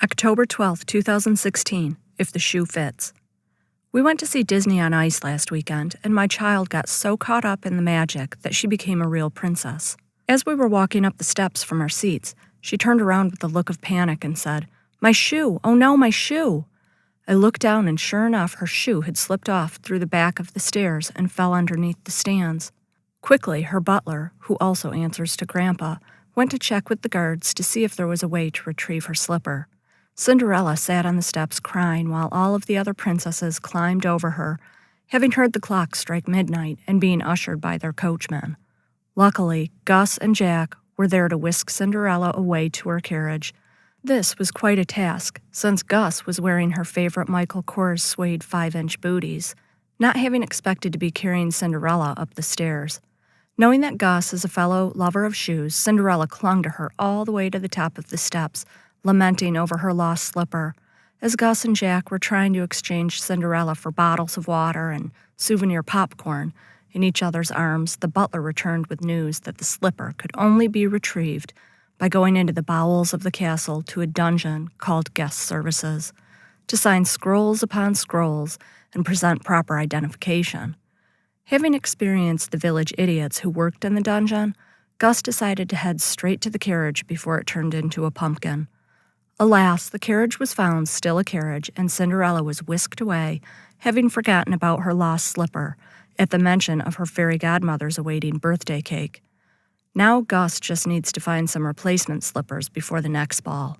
October 12, 2016, if the shoe fits. We went to see Disney on Ice last weekend, and my child got so caught up in the magic that she became a real princess. As we were walking up the steps from our seats, she turned around with a look of panic and said, "My shoe! Oh no, my shoe!" I looked down, and sure enough, her shoe had slipped off through the back of the stairs and fell underneath the stands. Quickly, her butler, who also answers to Grandpa, went to check with the guards to see if there was a way to retrieve her slipper. Cinderella sat on the steps crying while all of the other princesses climbed over her, having heard the clock strike midnight and being ushered by their coachmen. Luckily, Gus and Jaq were there to whisk Cinderella away to her carriage. This was quite a task, since Gus was wearing her favorite Michael Kors suede 5-inch booties, not having expected to be carrying Cinderella up the stairs. Knowing that Gus is a fellow lover of shoes, Cinderella clung to her all the way to the top of the steps, lamenting over her lost slipper. As Gus and Jaq were trying to exchange Cinderella for bottles of water and souvenir popcorn in each other's arms, the butler returned with news that the slipper could only be retrieved by going into the bowels of the castle to a dungeon called guest services, to sign scrolls upon scrolls and present proper identification. Having experienced the village idiots who worked in the dungeon, Gus decided to head straight to the carriage before it turned into a pumpkin. Alas, the carriage was found still a carriage, and Cinderella was whisked away, having forgotten about her lost slipper, at the mention of her fairy godmother's awaiting birthday cake. Now Gus just needs to find some replacement slippers before the next ball.